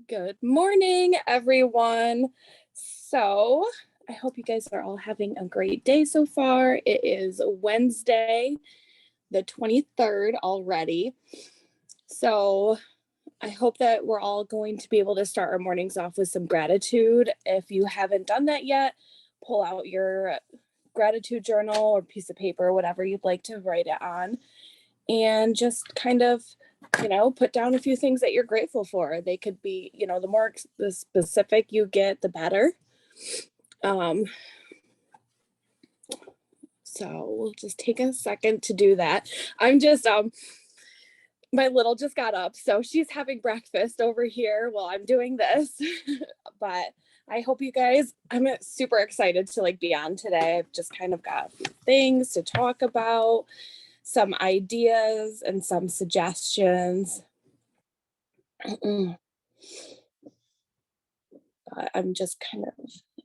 Good morning, everyone. So, I hope you guys are all having a great day so far. It is Wednesday, the 23rd already. So, I hope that we're all going to be able to start our mornings off with some gratitude. If you haven't done that yet, pull out your gratitude journal or piece of paper, whatever you'd like to write it on, and just kind of put down a few things that you're grateful for. They could be, the more the specific you get, the better. So we'll just take a second to do that. I'm just my little just got up, so she's having breakfast over here while I'm doing this. But I hope you guys, I'm super excited to be on today. I've just kind of got a few things to talk about, some ideas and some suggestions. I'm just I'm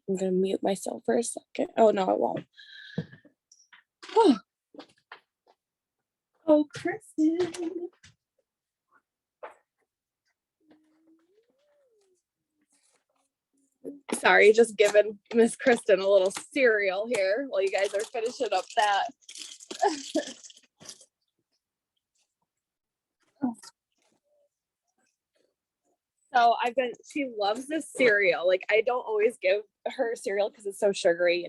going to mute myself for a second. Oh, no, I won't. Oh, Kristen. Sorry, just giving Miss Kristen a little cereal here while you guys are finishing up that. So she loves this cereal. I don't always give her cereal because it's so sugary,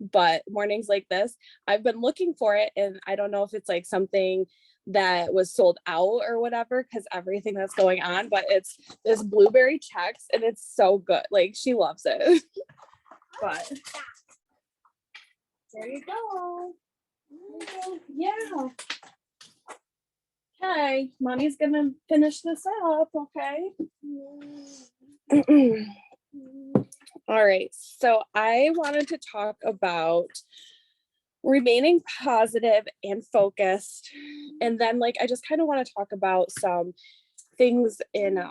but mornings like this, I've been looking for it, and I don't know if it's something that was sold out or whatever, because everything that's going on, but it's this blueberry Chex, and it's so good. She loves it. But there you go. Yeah. Okay, mommy's gonna finish this up, okay? All right, so I wanted to talk about remaining positive and focused, and then I just kind of want to talk about some things in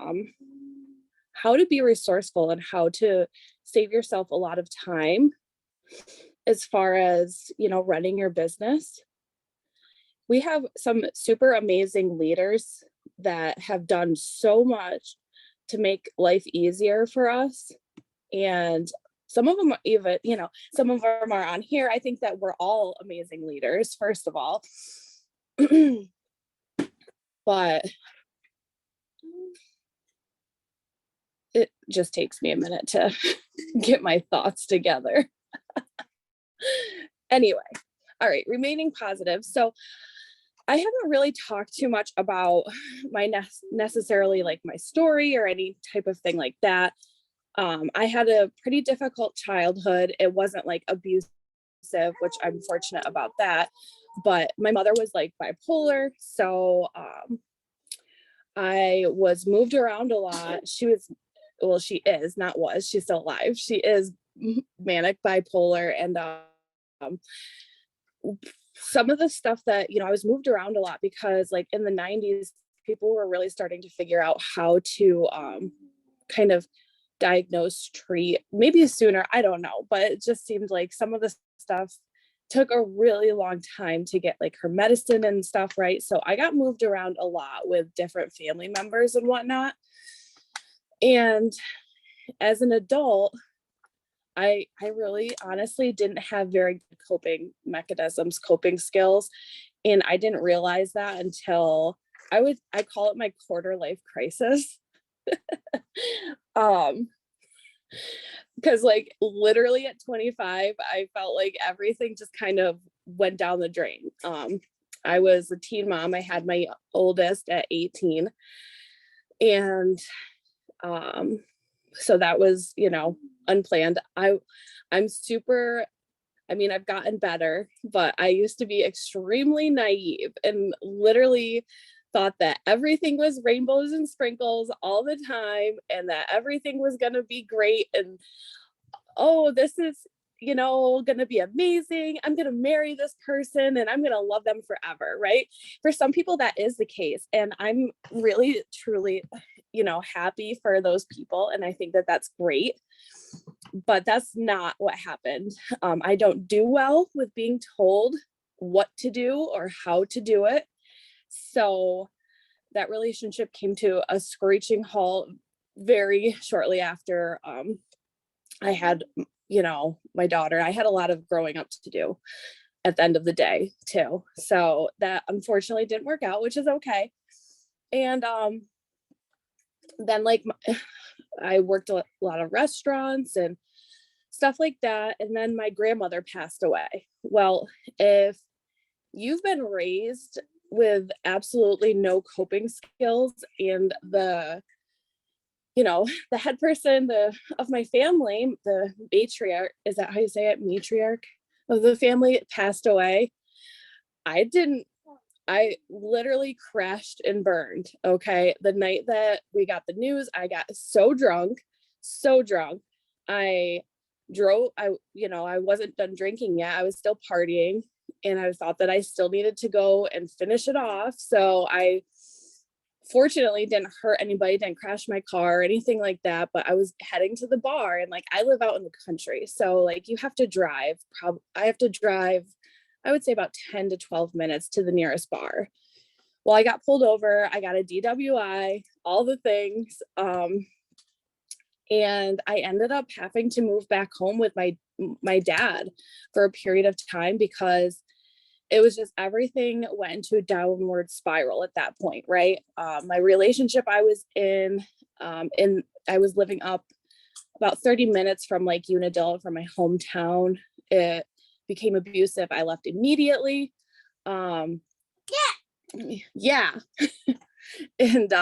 how to be resourceful and how to save yourself a lot of time as far as running your business. We have some super amazing leaders that have done so much to make life easier for us. And some of them are even, some of them are on here. I think that we're all amazing leaders, first of all. But it just takes me a minute to get my thoughts together. Anyway, all right, remaining positive. So I haven't really talked too much about my necessarily my story or any type of thing like that. I had a pretty difficult childhood. It wasn't abusive, which I'm fortunate about that. But my mother was bipolar. So I was moved around a lot. She is, not was, she's still alive. She is manic bipolar. And some of the stuff that, I was moved around a lot because in the 90s, people were really starting to figure out how to kind of diagnose, treat, maybe sooner, I don't know, but it just seemed like some of the stuff took a really long time to get her medicine and stuff right. So I got moved around a lot with different family members and whatnot. And as an adult, I really honestly didn't have very good coping mechanisms, coping skills. And I didn't realize that until I call it my quarter life crisis. Because literally at 25, I felt like everything just kind of went down the drain. I was a teen mom. I had my oldest at 18. And so that was, unplanned. I've gotten better, but I used to be extremely naive and literally thought that everything was rainbows and sprinkles all the time and that everything was going to be great. And, oh, this is, going to be amazing. I'm going to marry this person and I'm going to love them forever. Right. For some people, that is the case. And I'm really, truly, happy for those people. And I think that that's great. But that's not what happened. I don't do well with being told what to do or how to do it. So that relationship came to a screeching halt very shortly after I had, my daughter. I had a lot of growing up to do at the end of the day too. So that unfortunately didn't work out, which is okay. And then like I worked a lot of restaurants and stuff like that. And then my grandmother passed away. Well, if you've been raised with absolutely no coping skills, and the head person of my family, the matriarch, is that how you say it? Matriarch of the family passed away. I literally crashed and burned. Okay. The night that we got the news, I got so drunk. I drove, I wasn't done drinking yet. I was still partying, and I thought that I still needed to go and finish it off. So I fortunately didn't hurt anybody, didn't crash my car or anything like that, but I was heading to the bar, and like I live out in the country. So like you have to drive, I have to drive, I would say about 10 to 12 minutes to the nearest bar. Well, I got pulled over, I got a DWI, all the things. And I ended up having to move back home with my dad for a period of time, because it was just, everything went into a downward spiral at that point, right? My relationship I was in I was living up about 30 minutes from like Unadilla, from my hometown. It became abusive. I left immediately. Yeah. And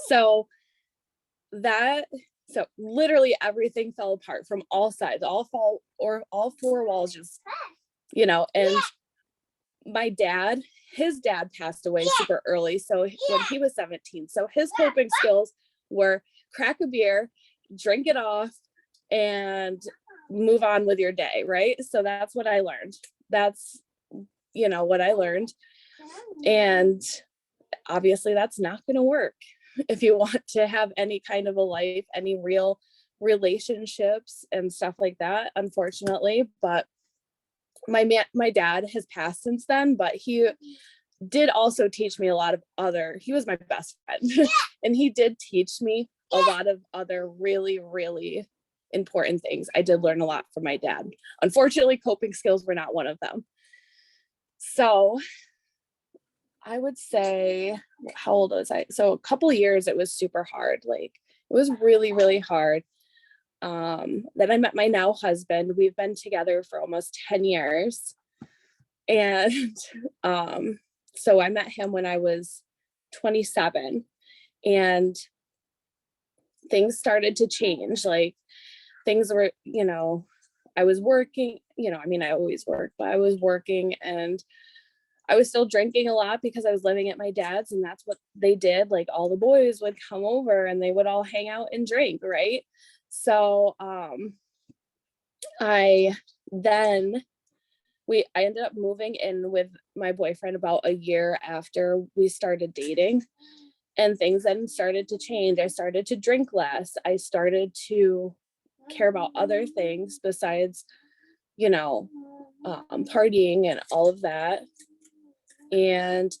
so literally everything fell apart from all sides, all four walls, just, and my dad, his dad passed away super early. So when he was 17, so his coping skills were crack a beer, drink it off, and move on with your day. Right. So that's what I learned. That's, what I learned. And obviously that's not going to work if you want to have any kind of a life, any real relationships and stuff like that, unfortunately. But my dad has passed since then, but he did also teach me a lot of he was my best friend and he did teach me a lot of other really, really important things. I did learn a lot from my dad. Unfortunately, coping skills were not one of them. So I would say, how old was I? So a couple of years, it was super hard. Like it was really, really hard. Then I met my now husband. We've been together for almost 10 years. And so I met him when I was 27, and things started to change. Like things were, I was working, I always work, but I was working, and I was still drinking a lot because I was living at my dad's, and that's what they did. Like all the boys would come over and they would all hang out and drink. Right. So, I ended up moving in with my boyfriend about a year after we started dating, and things then started to change. I started to drink less. I started to care about other things besides, partying and all of that. And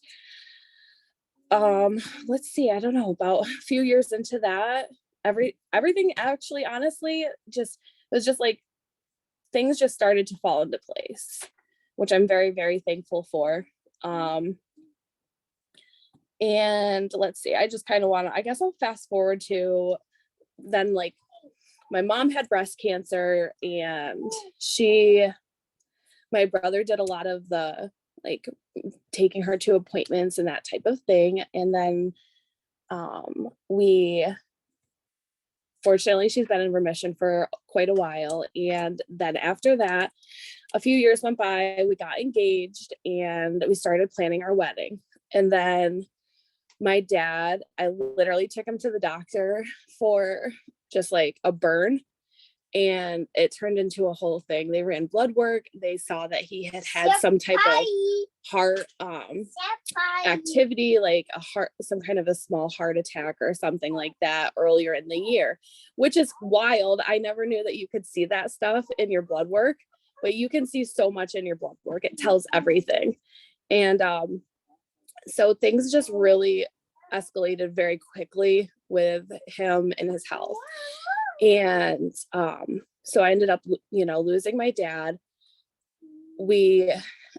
let's see, I don't know, about a few years into that, everything actually, honestly, it was just like things just started to fall into place, which I'm very, very thankful for. And let's see, I just kind of I guess I'll fast forward to then, like my mom had breast cancer, and my brother did a lot of the like taking her to appointments and that type of thing. And then fortunately, she's been in remission for quite a while. And then after that, a few years went by, we got engaged and we started planning our wedding. And then my dad, I literally took him to the doctor for just like a burn, and it turned into a whole thing. They ran blood work. They saw that he had some type of heart activity, like some kind of a small heart attack or something like that earlier in the year, which is wild. I never knew that you could see that stuff in your blood work, but you can see so much in your blood work. It tells everything. And so things just really escalated very quickly with him and his health. And so I ended up, losing my dad.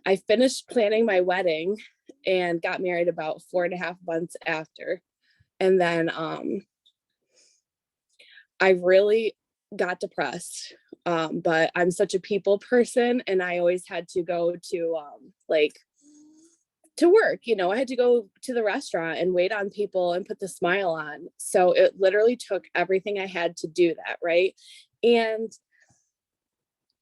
I finished planning my wedding and got married about 4.5 months after. And then I really got depressed. But I'm such a people person, and I always had to go to to work. I had to go to the restaurant and wait on people and put the smile on. So it literally took everything I had to do that. Right. And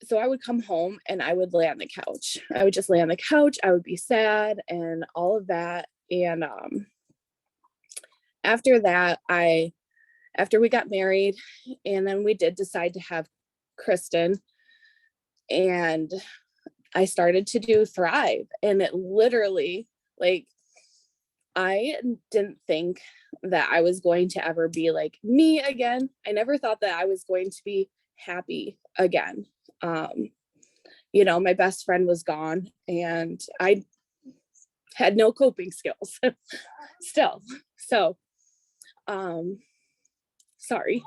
so I would come home and I would lay on the couch. I would just lay on the couch. I would be sad and all of that. And after that, after we got married, and then we did decide to have Kristen, and I started to do Thrive, and it literally, I didn't think that I was going to ever be like me again. I never thought that I was going to be happy again. My best friend was gone, and I had no coping skills still. So, sorry.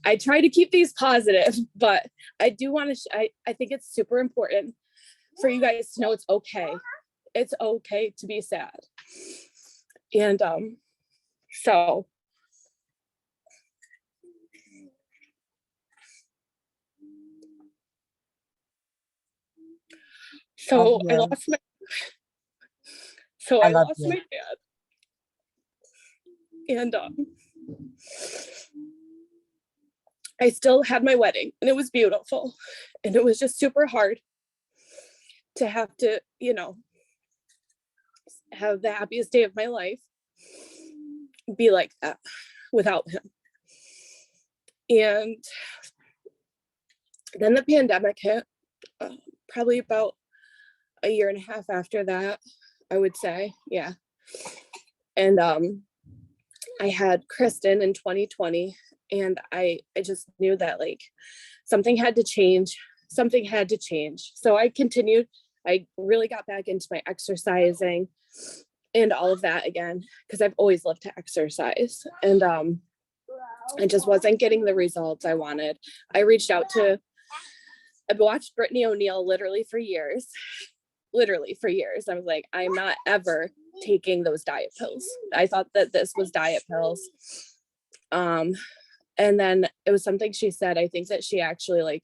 I try to keep these positive, but I do want to, I think it's super important for you guys to know it's okay. It's okay to be sad. And, so I lost my dad. And I still had my wedding, and it was beautiful, and it was just super hard to have to, have the happiest day of my life be like that without him. And then the pandemic hit, probably about a year and a half after that, I would say. Yeah. And I had Kristen in 2020, and I just knew that something had to change. So I continued. I really got back into my exercising and all of that again, because I've always loved to exercise. And I just wasn't getting the results I wanted. I've watched Brittany O'Neill literally for years. I was like, I'm not ever taking those diet pills. I thought that this was diet pills. And then it was something she said. I think that she actually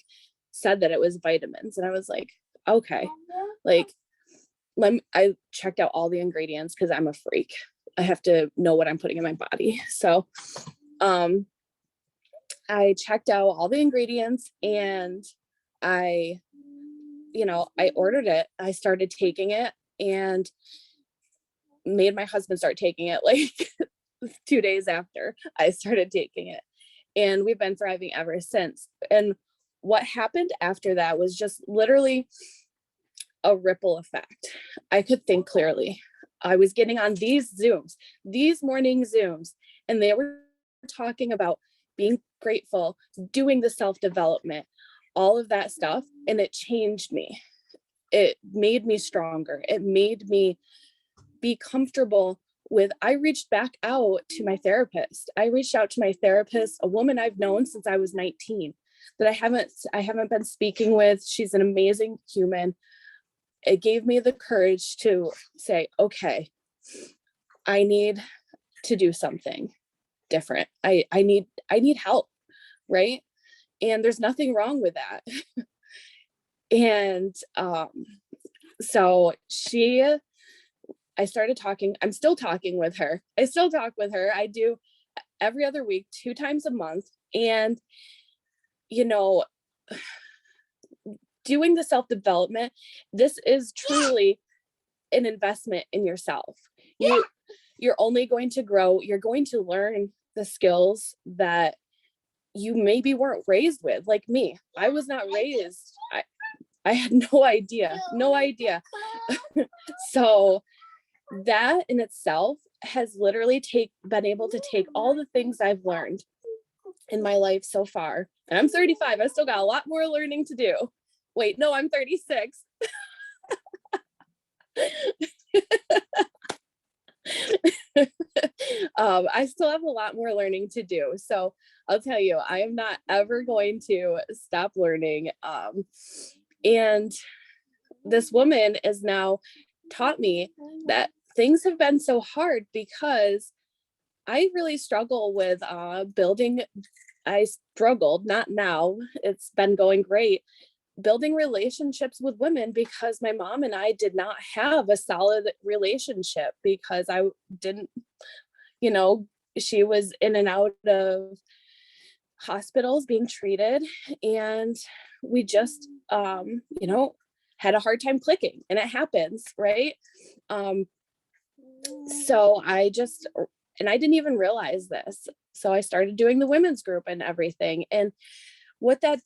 said that it was vitamins. And I was like, okay, I checked out all the ingredients because I'm a freak. I have to know what I'm putting in my body. So I checked out all the ingredients, and I ordered it. I started taking it and made my husband start taking it 2 days after I started taking it. And we've been thriving ever since. And what happened after that was just literally a ripple effect. I could think clearly. I was getting on these morning Zooms, and they were talking about being grateful, doing the self-development, all of that stuff. And it changed me. It made me stronger. It made me be comfortable with, I reached back out to my therapist. A woman I've known since I was 19, that I haven't been speaking with. She's an amazing human. It gave me the courage to say, okay, I need to do something different. I need help. Right. And there's nothing wrong with that. And so I started talking. I'm still talking with her. I still talk with her. I do every other week, 2 times a month. And, doing the self-development, this is truly an investment in yourself. You're only going to grow. You're going to learn the skills that you maybe weren't raised with. Like me, I was not raised. I had no idea. So that in itself has literally been able to take all the things I've learned in my life so far. And I'm 35. I still got a lot more learning to do. Wait, no, I'm 36. I still have a lot more learning to do. So I'll tell you, I am not ever going to stop learning. And this woman has now taught me that things have been so hard because I really struggle with building. I struggled, not now, it's been going great, building relationships with women because my mom and I did not have a solid relationship because I didn't, she was in and out of hospitals being treated, and we just had a hard time clicking, and it happens, right? So I didn't even realize this, so I started doing the women's group and everything, and what that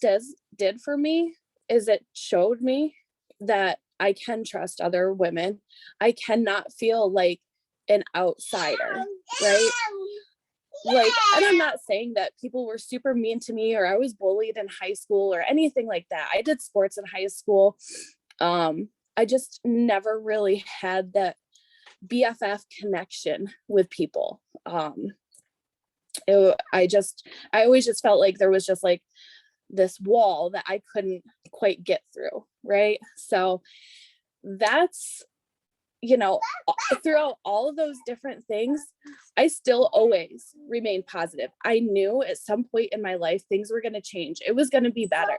did for me is it showed me that I can trust other women. I cannot feel like an outsider, right? Like, and I'm not saying that people were super mean to me or I was bullied in high school or anything like that. I did sports in high school. I just never really had that BFF connection with people. I always just felt like there was just like this wall that I couldn't quite get through, right? So that's, throughout all of those different things, I still always remained positive. I knew at some point in my life, things were going to change. It was going to be better.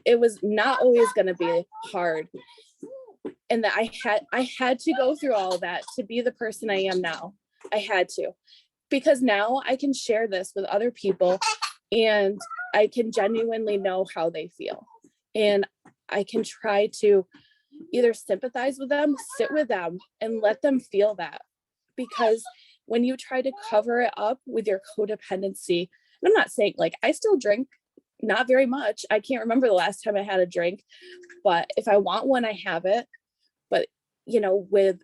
It was not always going to be hard. And that I had to go through all of that to be the person I am now. I had to, because now I can share this with other people and I can genuinely know how they feel. And I can try to either sympathize with them, sit with them, and let them feel that. Because when you try to cover it up with your codependency, and I'm not saying, like, I still drink, not very much. I can't remember the last time I had a drink, but if I want one, I have it. But, with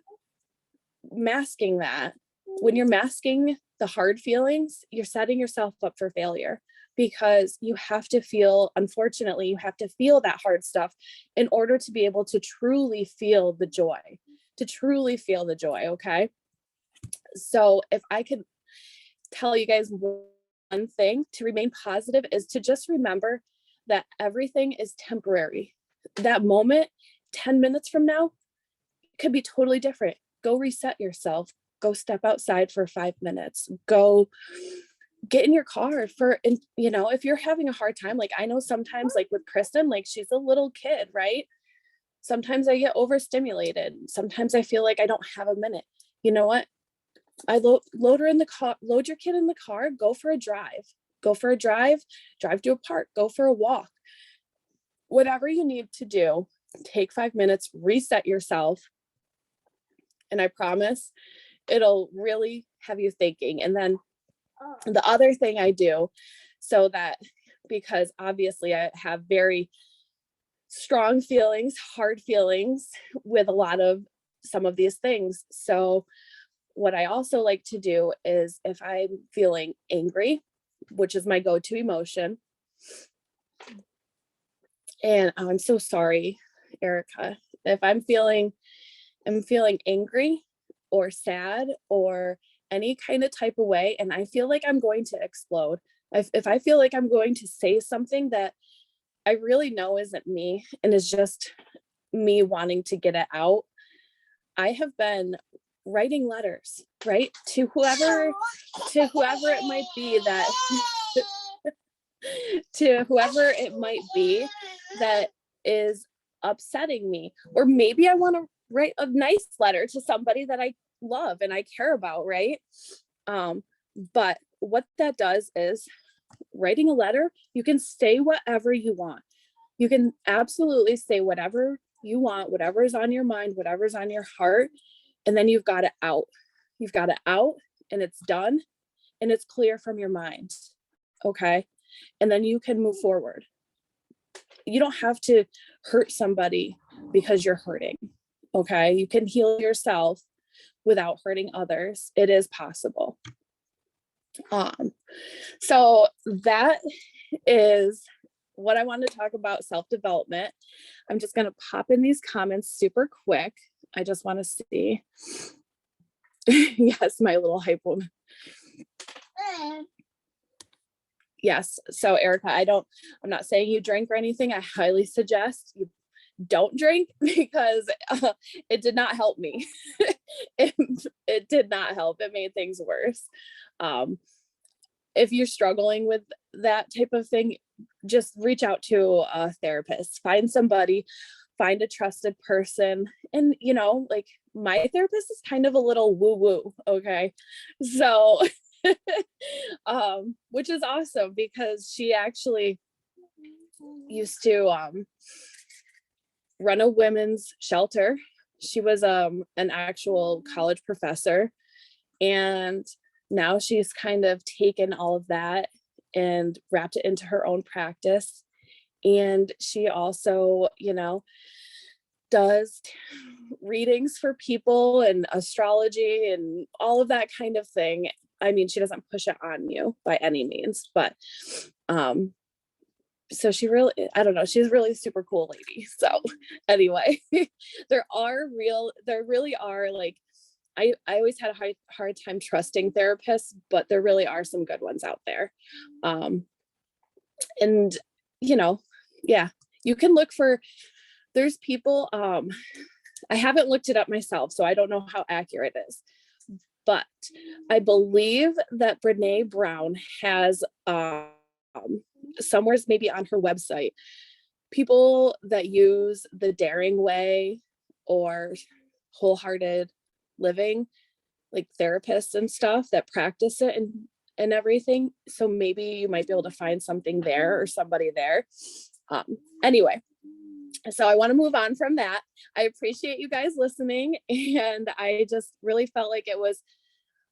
masking that, when you're masking the hard feelings, you're setting yourself up for failure, because you have to feel, unfortunately, you have to feel that hard stuff in order to be able to truly feel the joy, okay? So if I could tell you guys one thing to remain positive is to just remember that everything is temporary. That moment, 10 minutes from now, could be totally different. Go reset yourself. Go step outside for 5 minutes. Go get in your car if you're having a hard time. Like, I know sometimes, like with Kristen, like, she's a little kid, right? Sometimes I get overstimulated. Sometimes I feel like I don't have a minute. You know what? I load her in the car, load your kid in the car, go for a drive, drive to a park, go for a walk. Whatever you need to do, take 5 minutes, reset yourself. And I promise it'll really have you thinking. And then the other thing I do, so that, because obviously I have very strong feelings, hard feelings with a lot of some of these things. So what I also like to do is, if I'm feeling angry, which is my go-to emotion, and I'm so sorry, Erica, if I'm feeling angry or sad or any kind of type of way, and I feel like I'm going to explode, if I feel like I'm going to say something that I really know isn't me and is just me wanting to get it out, I have been writing letters, right, to whoever it might be that to whoever it might be that is upsetting me. Or maybe I want to write a nice letter to somebody that I love and I care about, right? But what that does is, writing a letter, you can say whatever you want. You can absolutely say whatever you want, whatever is on your mind, whatever's on your heart, and then you've got it out. You've got it out, and it's done, and it's clear from your mind, okay? And then you can move forward. You don't have to hurt somebody because you're hurting, okay? You can heal yourself without hurting others. It is possible. So that is what I want to talk about, self-development. I'm just going to pop in these comments super quick. I just want to see. Yes, my little hype woman. Yes. So Erica, I'm not saying you drink or anything. I highly suggest you don't drink because it did not help me. it did not help. It made things worse. If you're struggling with that type of thing, just reach out to a therapist, find somebody, find a trusted person. And, like my therapist is kind of a little woo woo. Okay. So, which is awesome because she actually used to, run a women's shelter. She was, an actual college professor, and now she's kind of taken all of that and wrapped it into her own practice. And she also, does readings for people and astrology and all of that kind of thing. I mean, she doesn't push it on you by any means, but so she really, I don't know, she's a really super cool lady. So anyway, there really are, like, I always had a hard time trusting therapists, but there really are some good ones out there. And, yeah, you can look for, there's people, I haven't looked it up myself, so I don't know how accurate it is, but I believe that Brene Brown has, somewhere's maybe on her website, people that use the Daring Way or Wholehearted Living, like therapists and stuff that practice it and everything. So maybe you might be able to find something there or somebody there. Anyway, so I want to move on from that. I appreciate you guys listening, and I just really felt like it was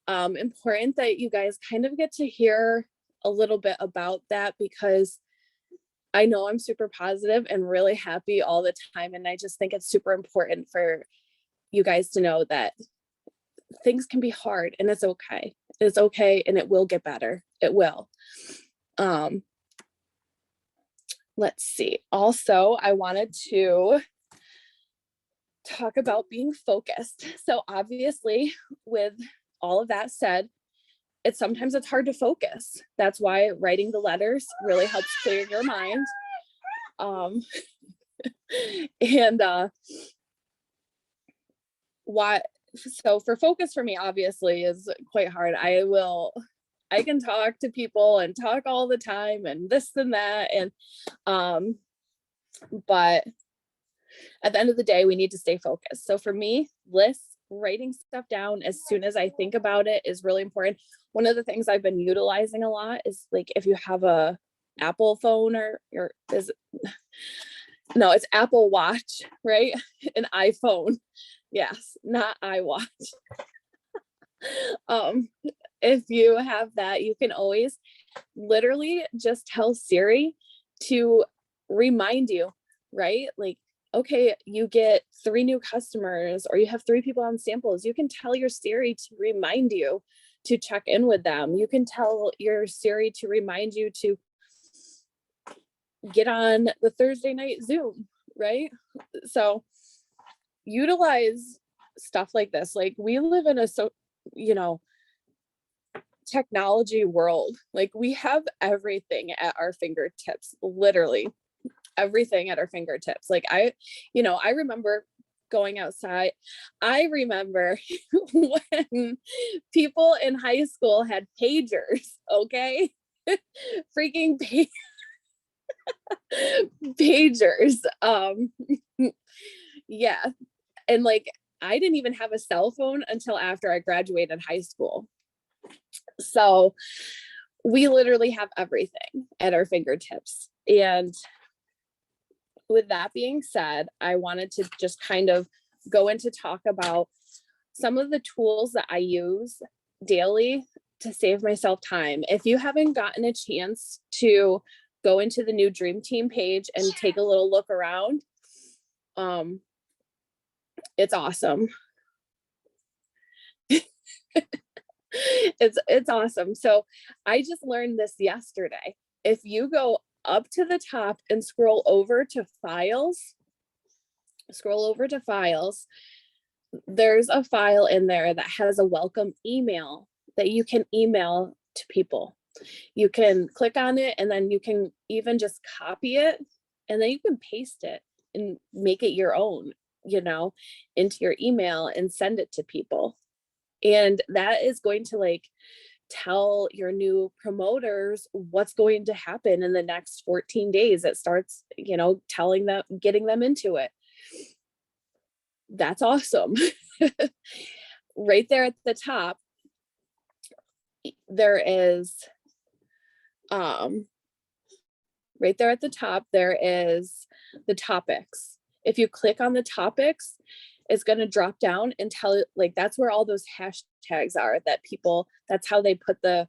important that you guys kind of get to hear a little bit about that, because I know I'm super positive and really happy all the time. And I just think it's super important for you guys to know that things can be hard, and it's okay. It's okay. And it will get better. It will. Let's see. Also, I wanted to talk about being focused. So obviously, with all of that said, sometimes it's hard to focus. That's why writing the letters really helps clear your mind. So for focus for me, obviously, is quite hard. I can talk to people and talk all the time and this and that. And, but at the end of the day, we need to stay focused. So for me, writing stuff down as soon as I think about it is really important. One of the things I've been utilizing a lot is, like, if you have a Apple phone it's Apple Watch, right? An iPhone. Yes, not iWatch. If you have that, you can always literally just tell Siri to remind you, right? Like, okay, you get 3 new customers, or you have 3 people on samples. You can tell your Siri to remind you to check in with them. You can tell your Siri to remind you to get on the Thursday night Zoom, right? So utilize stuff like this. Like, we live in a technology world. Like, we have everything at our fingertips, literally everything at our fingertips. Like, I remember going outside. I remember when people in high school had pagers, okay? Freaking pagers. Yeah. And, like, I didn't even have a cell phone until after I graduated high school. So we literally have everything at our fingertips. And with that being said, I wanted to just kind of go into talk about some of the tools that I use daily to save myself time. If you haven't gotten a chance to go into the new Dream Team page and take a little look around, it's awesome. It's awesome. So I just learned this yesterday. If you go up to the top and scroll over to files, there's a file in there that has a welcome email that you can email to people. You can click on it, and then you can even just copy it, and then you can paste it and make it your own, into your email and send it to people. And that is going to like tell your new promoters what's going to happen in the next 14 days. It starts, telling them, getting them into it. That's awesome. Right there at the top, there is right there at the top, there is the topics. If you click on the topics, it's going to drop down and tell it, like, that's where all those hashtags are that people, that's how they put the,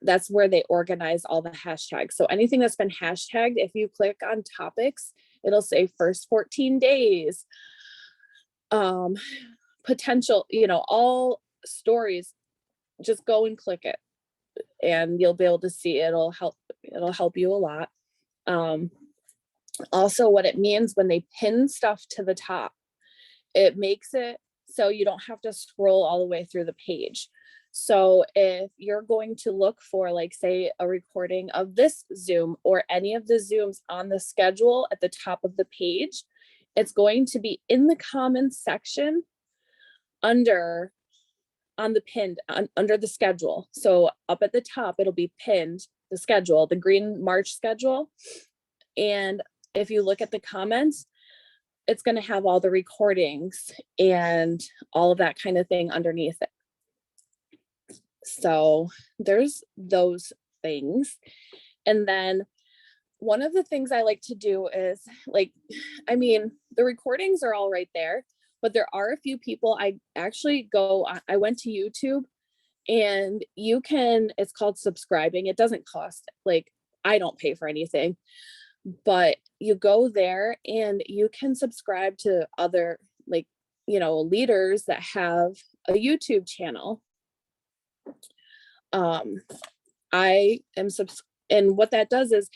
that's where they organize all the hashtags. So anything that's been hashtagged, if you click on topics, it'll say first 14 days, potential, all stories. Just go and click it and you'll be able to see it. It'll help you a lot. Also, what it means when they pin stuff to the top, it makes it so you don't have to scroll all the way through the page. So if you're going to look for, like, say, a recording of this Zoom or any of the Zooms on the schedule at the top of the page, it's going to be in the comments section under the schedule. So up at the top, it'll be pinned, the schedule, the green March schedule. And if you look at the comments, it's going to have all the recordings and all of that kind of thing underneath it. So there's those things. And then one of the things I like to do is, like, the recordings are all right there, but there are a few people I went to YouTube, and it's called subscribing. It doesn't cost, like, I don't pay for anything, but you go there and you can subscribe to other, like, leaders that have a YouTube channel. And what that does is,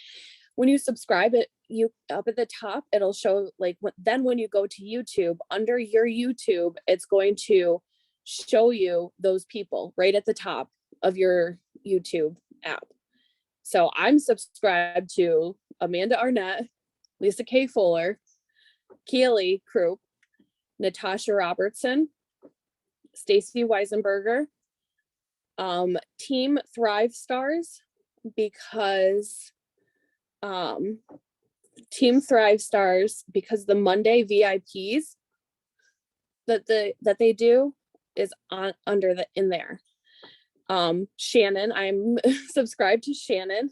when you subscribe it, you up at the top, it'll show, like, when you go to YouTube, under your YouTube, it's going to show you those people right at the top of your YouTube app. So I'm subscribed to Amanda Arnett, Lisa K. Fuller, Keely Krupp, Natasha Robertson, Stacy Weisenberger, Team Thrive Stars, because Team Thrive Stars, because the Monday VIPs that they do is in there. Shannon, I'm subscribed to Shannon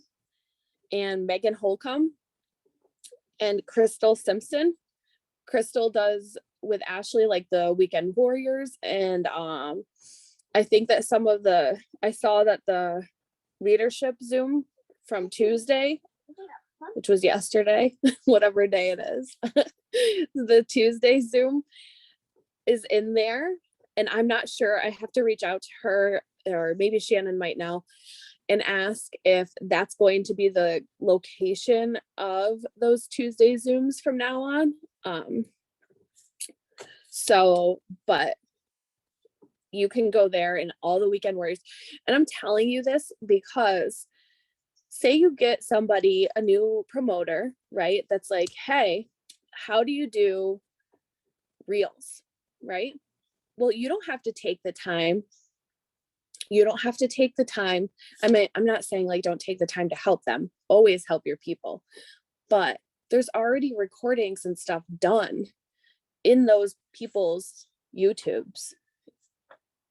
and Megan Holcomb and Crystal Simpson. Crystal does with Ashley, like, the Weekend Warriors, and I think that I saw that the leadership Zoom from Tuesday, which was yesterday, whatever day it is, the Tuesday Zoom is in there, and I'm not sure. I have to reach out to her, or maybe Shannon might know, and ask if that's going to be the location of those Tuesday Zooms from now on. But you can go there and all the Weekend Warriors. And I'm telling you this because, say you get somebody, a new promoter, right? That's like, hey, how do you do reels, right? Well, you don't have to take the time. I'm not saying, like, don't take the time to help them. Always help your people. But there's already recordings and stuff done in those people's YouTubes.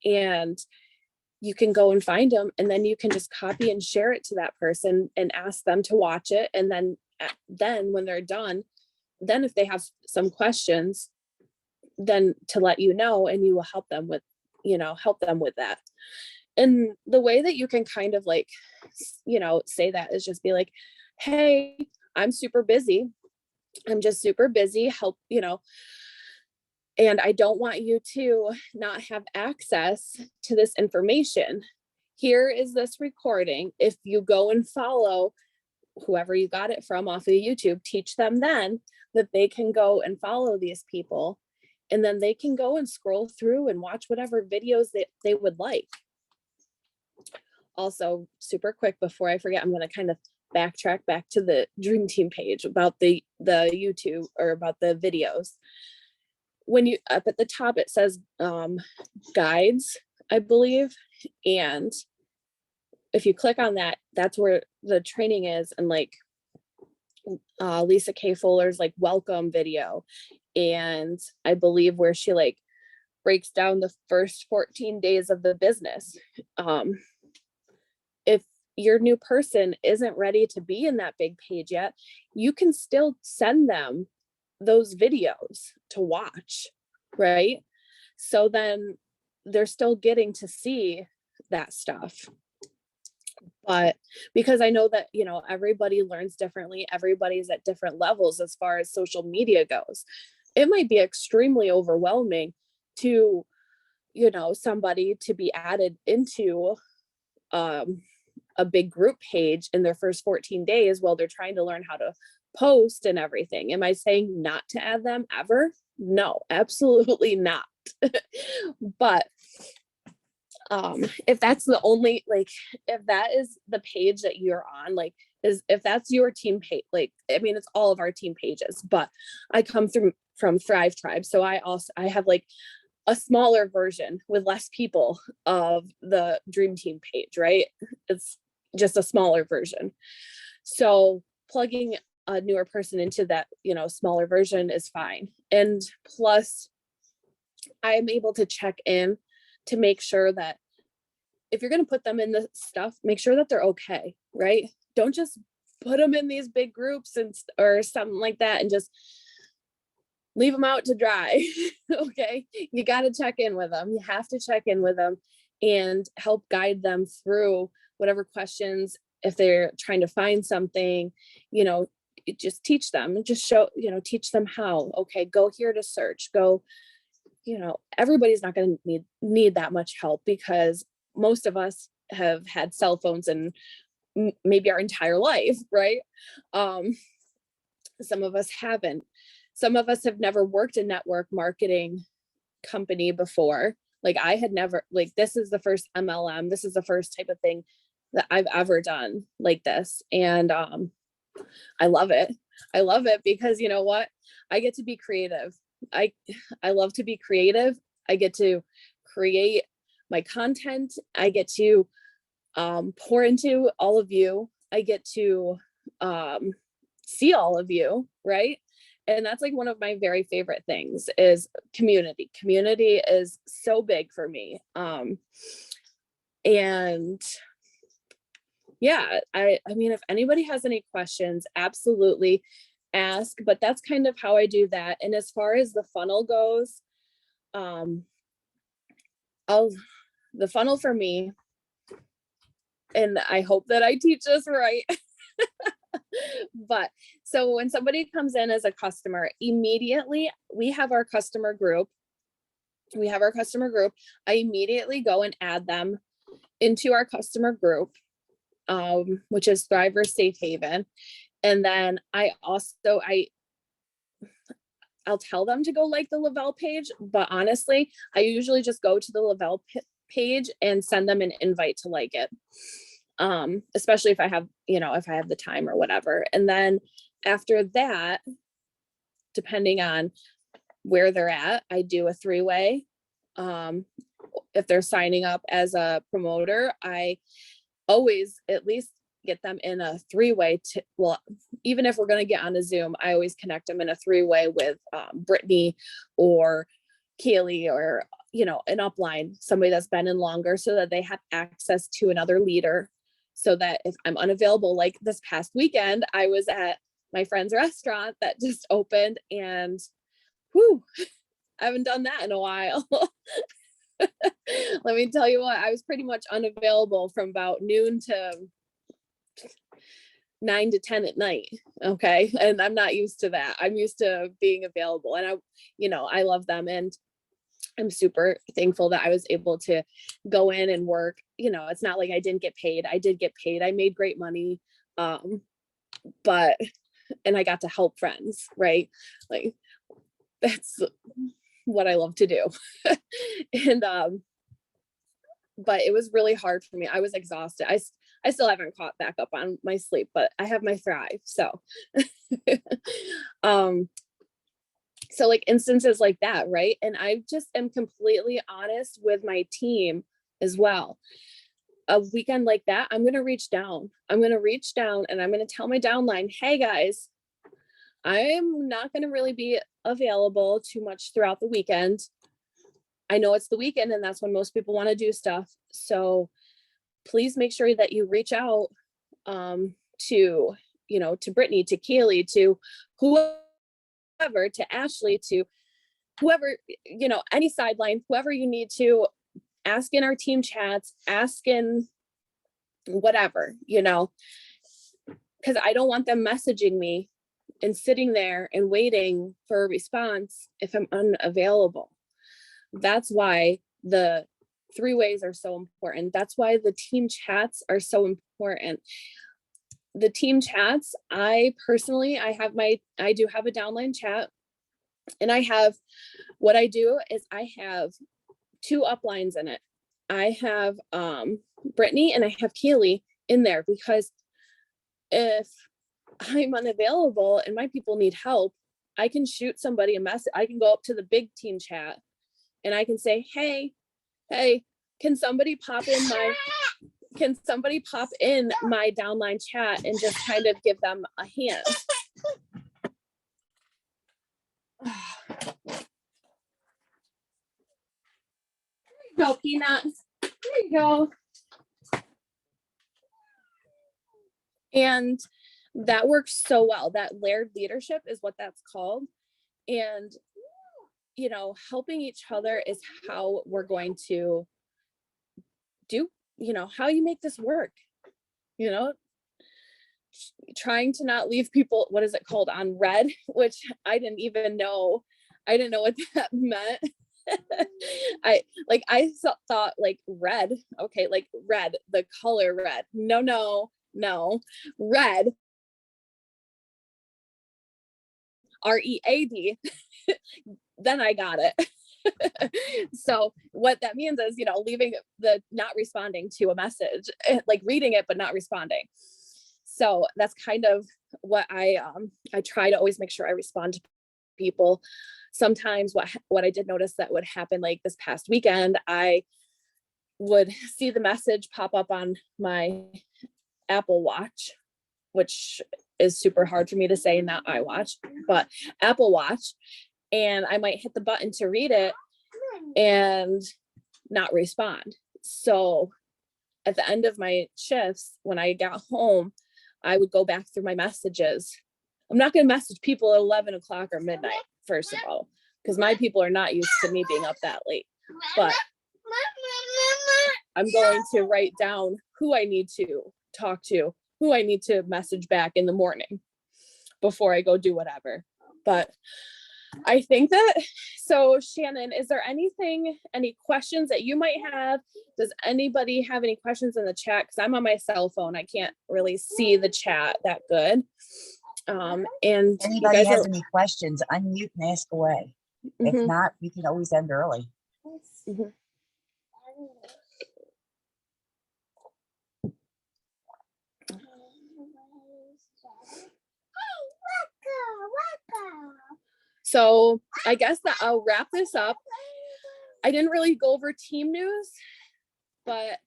And you can go and find them, and then you can just copy and share it to that person and ask them to watch it. And then when they're done, then if they have some questions, then to let you know, and you will help them with that. And the way that you can kind of, like, say that is just be like, hey, I'm super busy. I'm just super busy. Help, and I don't want you to not have access to this information. Here is this recording. If you go and follow whoever you got it from off of YouTube, teach them then that they can go and follow these people and then they can go and scroll through and watch whatever videos they would like. Also, super quick before I forget, I'm going to kind of backtrack back to the Dream Team page about the YouTube, or about the videos. When you up at the top, it says guides, I believe. And if you click on that, that's where the training is. And like Lisa K. Fuller's like welcome video. And I believe where she like breaks down the first 14 days of the business. If your new person isn't ready to be in that big page yet, you can still send them those videos to watch, right? So then they're still getting to see that stuff. But because I know that, you know, everybody learns differently, everybody's at different levels as far as social media goes, it might be extremely overwhelming to, you know, somebody to be added into a big group page in their first 14 days while they're trying to learn how to post and everything. Am I saying not to add them ever? No, absolutely not. But if that's the only, like, if that is the page that you're on, like, is if that's your team page, like, I mean, it's all of our team pages, but I come from Thrive Tribe. So I have like a smaller version with less people of the Dream Team page, right? It's just a smaller version. So plugging a newer person into that, you know, smaller version is fine. And plus I'm able to check in to make sure that if you're going to put them in the stuff, make sure that they're okay, right? Don't just put them in these big groups or something like that and just leave them out to dry. Okay. You got to check in with them. You have to check in with them and help guide them through whatever questions. If they're trying to find something, you know, just teach them, just show, you know, teach them how. Okay, go here to search, go, you know, everybody's not going to need that much help, because most of us have had cell phones and maybe our entire life, right? Some of us haven't. Some of us have never worked a network marketing company before. Like I had never, like, this is the first MLM. This is the first type of thing that I've ever done like this. And I love it. I love it because, you know what? I get to be creative. I love to be creative. I get to create my content. I get to pour into all of you. I get to see all of you, right? And that's like one of my very favorite things is community. Community is so big for me. And yeah, I mean, if anybody has any questions, absolutely ask, but that's kind of how I do that. And as far as the funnel goes, the funnel for me, and I hope that I teach this right. But so when somebody comes in as a customer, immediately we have our customer group. I immediately go and add them into our customer group, which is Thriver Safe Haven. And then I'll tell them to go like the Lavelle page, but honestly, I usually just go to the Lavelle page and send them an invite to like it. Especially if I have, you know, if I have the time or whatever. And then after that, depending on where they're at, I do a 3-way. If they're signing up as a promoter, I always at least get them in a 3-way well, even if we're going to get on a Zoom, I always connect them in a 3-way with Brittany or Kaylee, or, you know, an upline, somebody that's been in longer, so that they have access to another leader. So that if I'm unavailable, like this past weekend, I was at my friend's restaurant that just opened, and whew, I haven't done that in a while. Let me tell you what, I was pretty much unavailable from about noon to 9 to 10 at night. Okay. And I'm not used to that. I'm used to being available, and I love them. And I'm super thankful that I was able to go in and work. You know, it's not like I didn't get paid. I did get paid. I made great money. And I got to help friends, right? Like what I love to do. And, but it was really hard for me. I was exhausted. I still haven't caught back up on my sleep, but I have my Thrive. So, so like instances like that, right? And I just am completely honest with my team as well. A weekend like that, I'm going to reach down. I'm going to reach down and I'm going to tell my downline, hey guys, I'm not going to really be available too much throughout the weekend. I know it's the weekend and that's when most people want to do stuff. So please make sure that you reach out to, you know, to Brittany, to Kaylee, to whoever, to Ashley, to whoever, you know, any sideline, whoever you need to, ask in our team chats, ask in whatever, you know, because I don't want them messaging me and sitting there and waiting for a response if I'm unavailable. That's why the 3 ways are so important. That's why the team chats are so important. The team chats, I personally, I do have a downline chat, and what I do is I have 2 uplines in it. I have Brittany and I have Kaylee in there, because if I'm unavailable and my people need help, I can shoot somebody a message. I can go up to the big team chat and I can say, hey, can somebody pop in my downline chat and just kind of give them a hand? There you go, Peanut. There you go. And that works so well. That layered leadership is what that's called. And, you know, helping each other is how we're going to do, you know, how you make this work, you know, trying to not leave people, what is it called, on red, which I didn't know what that meant. I thought like red, okay, like red, the color red. No, red, READ. Then I got it. So what that means is, you know, not responding to a message, like reading it but not responding. So that's kind of what I try to always make sure I respond to people. Sometimes what I did notice that would happen, like this past weekend, I would see the message pop up on my Apple Watch, which is super hard for me to say, not iWatch, but Apple Watch. And I might hit the button to read it and not respond. So at the end of my shifts, when I got home, I would go back through my messages. I'm not going to message people at 11 o'clock or midnight, first of all, because my people are not used to me being up that late. But I'm going to write down who I need to talk to, who I need to message back in the morning before I go do whatever. But I think so Shannon, is there any questions that you might have? Does anybody have any questions in the chat? Because I'm on my cell phone. I can't really see the chat that good. And anybody has any questions, unmute and ask away. If not, we can always end early. So I guess that I'll wrap this up. I didn't really go over team news, but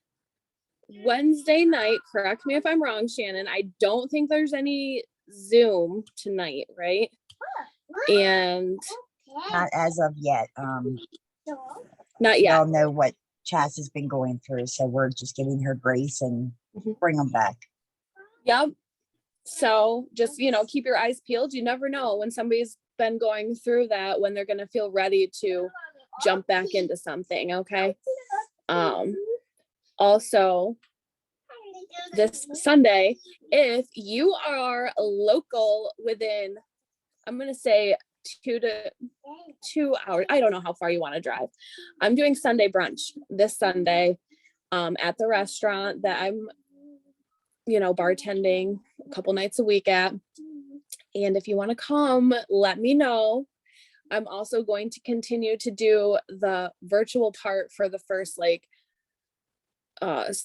Wednesday night, correct me if I'm wrong, Shannon, I don't think there's any Zoom tonight, right? And not as of yet. Not yet. We all know what Chas has been going through, so we're just giving her grace and bring them back. Yep. So just, you know, keep your eyes peeled. You never know when somebody's been going through that, when they're going to feel ready to jump back into something. Okay. Also, this Sunday, if you are local within, I'm going to say 2 to 2 hours. I don't know how far you want to drive. I'm doing Sunday brunch this Sunday at the restaurant that I'm, you know, bartending a couple nights a week at. And if you want to come, let me know. I'm also going to continue to do the virtual part for the first, like,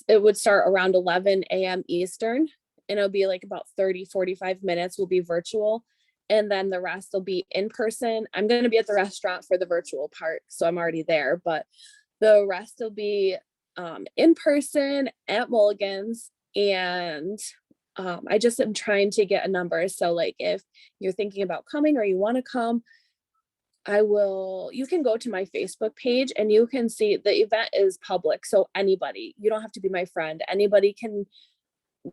it would start around 11 a.m. Eastern, and it'll be like about 30-45 minutes will be virtual. And then the rest will be in person. I'm going to be at the restaurant for the virtual part, so I'm already there, but the rest will be in person at Mulligan's. And I just am trying to get a number. So like if you're thinking about coming or you want to come, you can go to my Facebook page and you can see the event is public. So anybody, you don't have to be my friend. Anybody can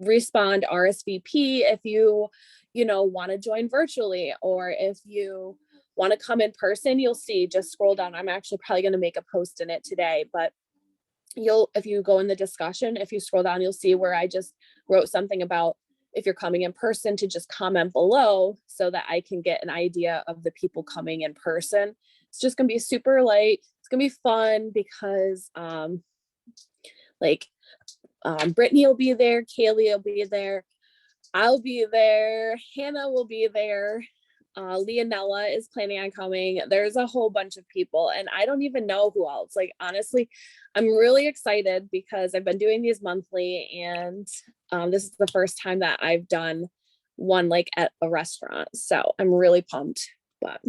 respond RSVP if you want to join virtually, or if you want to come in person. You'll see, just scroll down. I'm actually probably going to make a post in it today, but if you go in the discussion, if you scroll down, you'll see where I just wrote something about if you're coming in person to just comment below so that I can get an idea of the people coming in person. It's just going to be super light. It's going to be fun because Brittany will be there, Kaylee will be there, I'll be there, Hannah will be there, Leonella is planning on coming. There's a whole bunch of people, and I don't even know who else. Like, honestly, I'm really excited because I've been doing these monthly, and this is the first time that I've done one like at a restaurant. So I'm really pumped. But